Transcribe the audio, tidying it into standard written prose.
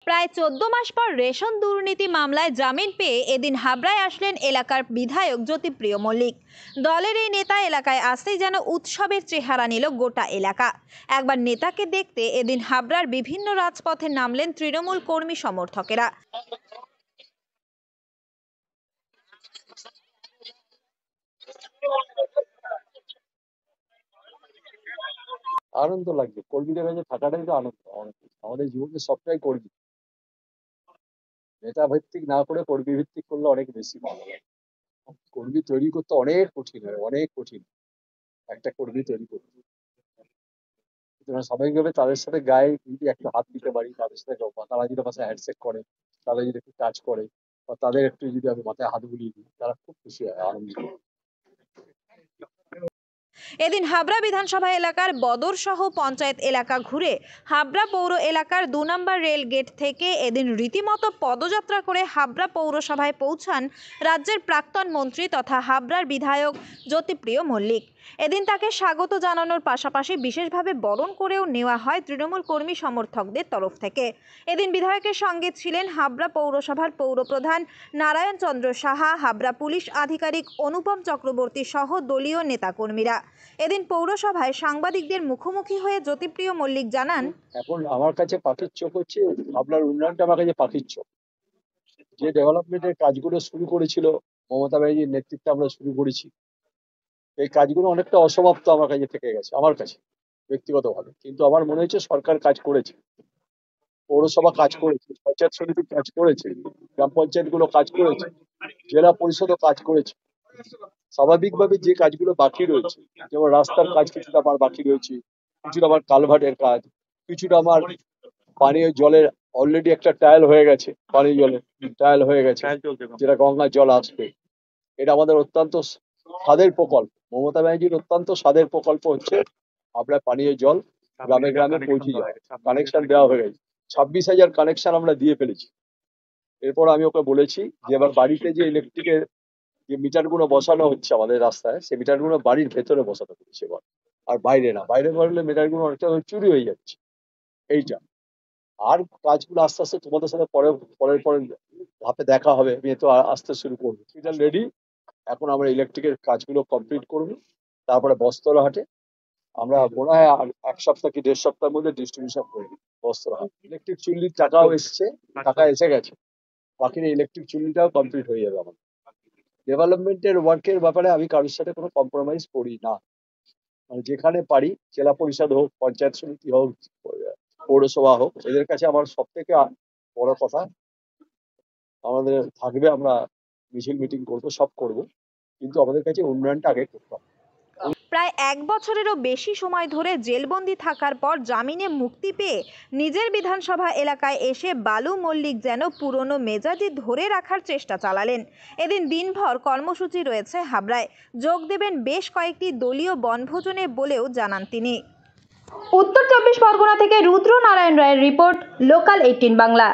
প্রায় ১৪ মাস পর রেশন দুর্নীতি মামলায় জামিন পেয়ে এদিন হাবড়ায় আসলেন এলাকার বিধায়ক জ্যোতিপ্রিয় মল্লিক। দলের এই নেতা এলাকায় আসতেই যেন উৎসবের চেহারা নিল গোটা এলাকা। একবার নেতাকে দেখতে এদিন হাবড়ার বিভিন্ন রাজপথে নামলেন তৃণমূল কর্মী সমর্থকেরা। আনন্দ লাগছে, কর্মীদের কাছে থাকাটাই তো আনন্দ। আমাদের জীবনে সবটাই কর্মী। নেতা ভিত্তিক না করে কর্মী ভিত্তিক করলে অনেক বেশি ভালো লাগে। কর্মী তৈরি করতে অনেক কঠিন হয়, অনেক কঠিন একটা কর্মী তৈরি করতে। সুতরাং স্বাভাবিকভাবে তাদের সাথে গায়ে যদি একটু হাত দিতে পারি, তাদের সাথে তারা যদি আমার সাথে হ্যান্ডশেক করে, তাদের যদি একটু টাচ করে, বা তাদের একটু যদি আমি মাথায় হাত বুলিয়ে দিই, তারা খুব খুশি হয়, আনন্দিত হয়। এদিন হাবড়া বিধানসভা এলাকার বদর সহ পঞ্চায়েত এলাকা ঘুরে হাবড়া পৌর এলাকার ২ নম্বর রেল গেট থেকে এদিন রীতিমতো পদযাত্রা করে হাবড়া পৌরসভায় পৌঁছান রাজ্যের প্রাক্তন মন্ত্রী তথা হাবড়ার বিধায়ক জ্যোতিপ্রিয় মল্লিক। এদিন তাকে স্বাগত জানানোর পাশাপাশি বিশেষভাবে বরণ করেও নেওয়া হয় তৃণমূল কর্মী সমর্থকদের তরফ থেকে। এদিন বিধায়কের সঙ্গে ছিলেন হাবড়া পৌরসভার পৌরপ্রধান নারায়ণ চন্দ্র সাহা, হাবড়া পুলিশ আধিকারিক অনুপম চক্রবর্তী সহ দলীয় নেতাকর্মীরা। এদিন পৌরসভায় সাংবাদিকদের মুখোমুখি হয়ে জ্যোতিপ্রিয় মল্লিক জানান, এখন আমার কাছে পাখির চোখ হচ্ছে আপনার উন্নয়নটা, আমার কাছে পাখির চোখ। যে ডেভেলপমেন্টের কাজগুলো শুরু করেছিল মমতা ব্যানার্জির নেতৃত্বে আমরা শুরু করেছি, এই কাজগুলো অনেকটা অসমাপ্ত আমার কাছে থেকে গেছে, আমার কাছে ব্যক্তিগতভাবে। কিন্তু আমার মনে হচ্ছে সরকার কাজ করেছে, পৌরসভা কাজ করেছে, পঞ্চায়েত সমিতি কাজ করেছে, গ্রাম পঞ্চায়েত গুলো কাজ করেছে, জেলা পরিষদও কাজ করেছে। স্বাভাবিকভাবে যে কাজগুলো বাকি রয়েছে, যেমন রাস্তার কাজ কিছুটা আমার বাকি রয়েছে, কিছুটা আমার কালভার্টের কাজ, কিছুটা আমার পানীয় জলের অলরেডি একটা টায়াল হয়ে গেছে, পানীয় জলের টায়াল হয়ে গেছে, যেটা গঙ্গার জল আসবে। এটা আমাদের অত্যন্ত স্বাদের প্রকল্প, মমতা ব্যানার্জির অত্যন্ত স্বাদের প্রকল্প হচ্ছে আপনার পানীয় জল গ্রামে গ্রামে পৌঁছে যাওয়া। কানেকশন দেওয়া হয়ে গেছে, 26,000 কানেকশন আমরা দিয়ে ফেলেছি। এরপর আমি ওকে বলেছি যে এবার বাড়িতে যে ইলেকট্রিকের যে মিটার গুলো বসানো হচ্ছে আমাদের রাস্তায়, সেই মিটার গুলো বাড়ির ভেতরে বসাতে হচ্ছে এবার, আর বাইরে না। বাইরে বসলে মিটার গুলো অনেকটা চুরি হয়ে যাচ্ছে। এইটা আর কাজগুলো আস্তে আস্তে তোমাদের সাথে পরের পরের ধাপে দেখা হবে। আমি তো আসতে শুরু করবো, এটা রেডি। এখন আমরা ইলেকট্রিকের কাজগুলো কমপ্লিট করবো, তারপরে বস্ত্রহাটে আমরা মনে হয় আর 1 সপ্তাহ কি 1.5 সপ্তাহের মধ্যে ডিস্ট্রিবিউশন করবো বস্ত্রহাট। ইলেকট্রিক চুল্লির টাকাও এসছে, টাকা এসে গেছে, বাকি ইলেকট্রিক চুল্লিটাও কমপ্লিট হয়ে যাবে আমাদের। ডেভেলপমেন্টের ওয়ার্কের ব্যাপারে আমি কারোর সাথে কোনো কম্প্রোমাইজ করি না। মানে যেখানে পারি, জেলা পরিষদ হোক, পঞ্চায়েত সমিতি হোক, পৌরসভা হোক, এদের কাছে আমার সব থেকে বড় কথা আমাদের থাকবে, আমরা মিছিল মিটিং করবো, সব করবো, কিন্তু আমাদের কাছে উন্নয়নটা আগে করতে হবে। প্রায় 1 বছরেরও বেশি সময় ধরে জেলবন্দি থাকার পর জামিনে মুক্তি পেয়ে নিজের বিধানসভা এলাকায় এসে বালু মল্লিক যেন পুরনো মেজাজি ধরে রাখার চেষ্টা চালালেন। এদিন দিনভর কর্মসূচি রয়েছে হাবড়ায়, যোগ দেবেন বেশ কয়েকটি দলীয় বনভোজনে বলেও জানান তিনি। উত্তর 24 পরগনা থেকে রুদ্র নারায়ণ রায়ের রিপোর্ট, লোকাল 18 বাংলা।